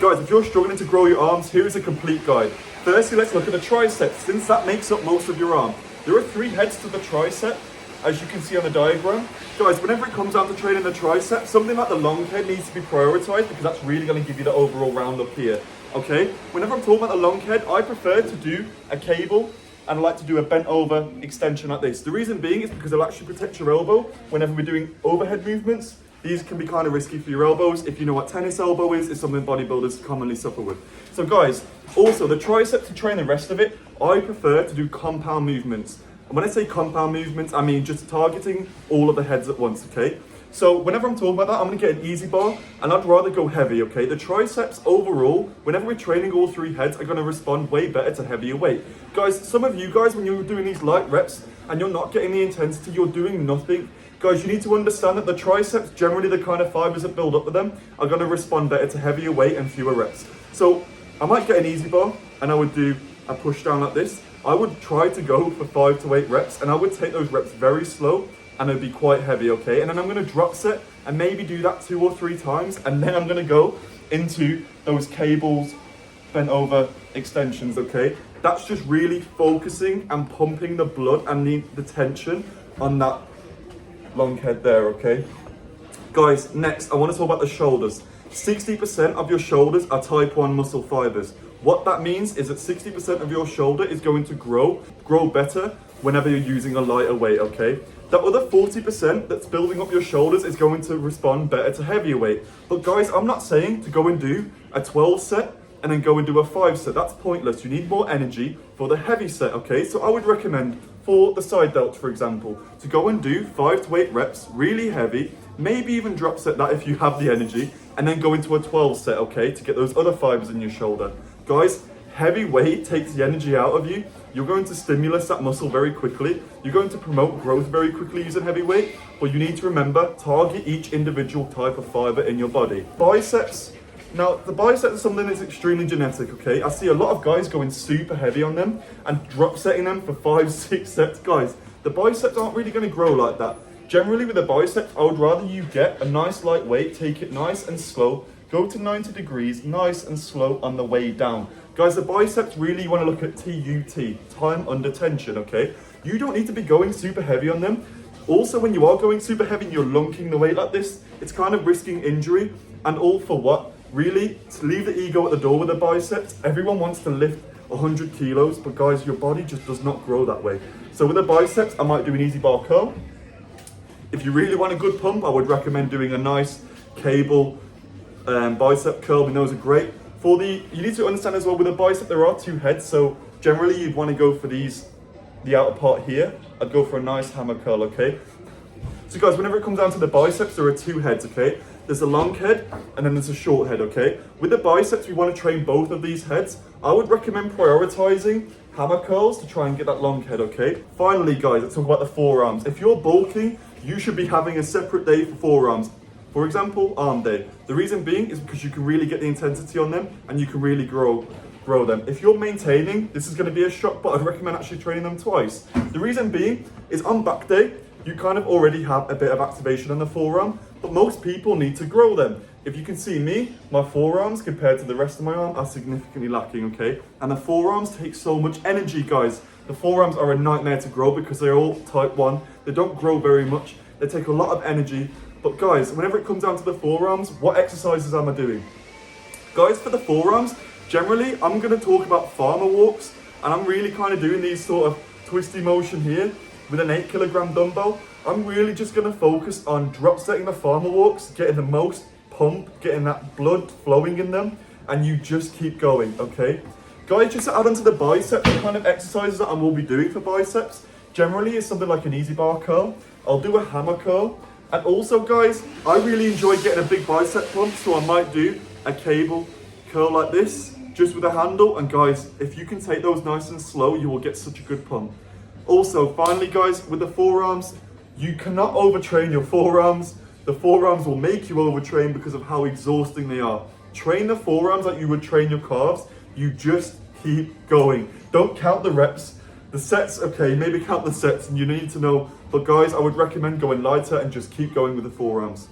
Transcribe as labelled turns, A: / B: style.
A: Guys, if you're struggling to grow your arms, here's a complete guide. Firstly, let's look at the triceps, since that makes up most of your arm. There are 3 heads to the tricep, as you can see on the diagram. Guys, whenever it comes down to training the tricep, something like the long head needs to be prioritized because that's really going to give you the overall round up here. Okay, whenever I'm talking about the long head, I prefer to do a cable and I like to do a bent over extension like this. The reason being is because it'll actually protect your elbow whenever we're doing overhead movements. These can be kind of risky for your elbows. If you know what tennis elbow is, it's something bodybuilders commonly suffer with. So guys, also the tricep, to train the rest of it, I prefer to do compound movements. And when I say compound movements, I mean just targeting all of the heads at once, okay? So whenever I'm talking about that, I'm gonna get an easy bar and I'd rather go heavy, okay? The triceps overall, whenever we're training all 3 heads, are gonna respond way better to heavier weight. Guys, some of you guys, when you're doing these light reps and you're not getting the intensity, you're doing nothing. Guys, you need to understand that the triceps, generally the kind of fibers that build up to them, are gonna respond better to heavier weight and fewer reps. So I might get an easy bar and I would do a push down like this. I would try to go for 5 to 8 reps and I would take those reps very slow and it'd be quite heavy, okay? And then I'm gonna drop set and maybe do that 2 or 3 times and then I'm gonna go into those cables, bent over extensions, okay? That's just really focusing and pumping the blood and the tension on that long head there, okay? Guys, next, I wanna talk about the shoulders. 60% of your shoulders are type 1 muscle fibers. What that means is that 60% of your shoulder is going to grow better whenever you're using a lighter weight, okay? The other 40% that's building up your shoulders is going to respond better to heavier weight. But guys, I'm not saying to go and do a 12 set and then go and do a 5 set. That's pointless. You need more energy for the heavy set, okay? So I would recommend for the side delts, for example, to go and do 5 to 8 reps, really heavy, maybe even drop set that if you have the energy, and then go into a 12 set, okay, to get those other fibers in your shoulder. Guys, heavy weight takes the energy out of you. You're going to stimulate that muscle very quickly. You're going to promote growth very quickly using heavy weight, but you need to remember, target each individual type of fiber in your body. Biceps. Now, the biceps is something that's extremely genetic, okay? I see a lot of guys going super heavy on them and drop setting them for 5, 6 sets. Guys, the biceps aren't really gonna grow like that. Generally with the biceps, I would rather you get a nice light weight, take it nice and slow, go to 90 degrees, nice and slow on the way down. Guys, the biceps, really you wanna look at TUT, time under tension, okay? You don't need to be going super heavy on them. Also, when you are going super heavy and you're lunking the weight like this, it's kind of risking injury, and all for what? Really, to leave the ego at the door with the biceps. Everyone wants to lift 100 kilos, but guys, your body just does not grow that way. So with the biceps, I might do an easy bar curl. If you really want a good pump, I would recommend doing a nice cable bicep curl, and those are great. You need to understand as well, with a bicep, there are 2 heads, so generally you'd want to go for the outer part here. I'd go for a nice hammer curl, okay? So guys, whenever it comes down to the biceps, there are 2 heads, okay? There's a long head and then there's a short head, okay? With the biceps, we want to train both of these heads. I would recommend prioritizing hammer curls to try and get that long head, okay? Finally, guys, let's talk about the forearms. If you're bulking, you should be having a separate day for forearms. For example, arm day. The reason being is because you can really get the intensity on them and you can really grow them. If you're maintaining, this is going to be a shock, but I'd recommend actually training them twice. The reason being is on back day, you kind of already have a bit of activation on the forearm, but most people need to grow them. If you can see me, my forearms compared to the rest of my arm are significantly lacking, okay? And the forearms take so much energy, guys. The forearms are a nightmare to grow because they're all type 1. They don't grow very much. They take a lot of energy. But guys, whenever it comes down to the forearms, what exercises am I doing? Guys, for the forearms, generally, I'm gonna talk about farmer walks, and I'm really kind of doing these sort of twisty motion here with an 8 kilogram dumbbell. I'm really just gonna focus on drop setting the farmer walks, getting the most pump, getting that blood flowing in them, and you just keep going, okay? Guys, just to add onto the biceps, the kind of exercises that I will be doing for biceps, generally is something like an easy bar curl. I'll do a hammer curl. And also guys, I really enjoy getting a big bicep pump, so I might do a cable curl like this, just with a handle. And guys, if you can take those nice and slow, you will get such a good pump. Also, finally guys, with the forearms, you cannot overtrain your forearms. The forearms will make you overtrain because of how exhausting they are. Train the forearms like you would train your calves. You just keep going. Don't count the reps. The sets, okay, maybe count the sets and you need to know. But guys, I would recommend going lighter and just keep going with the forearms.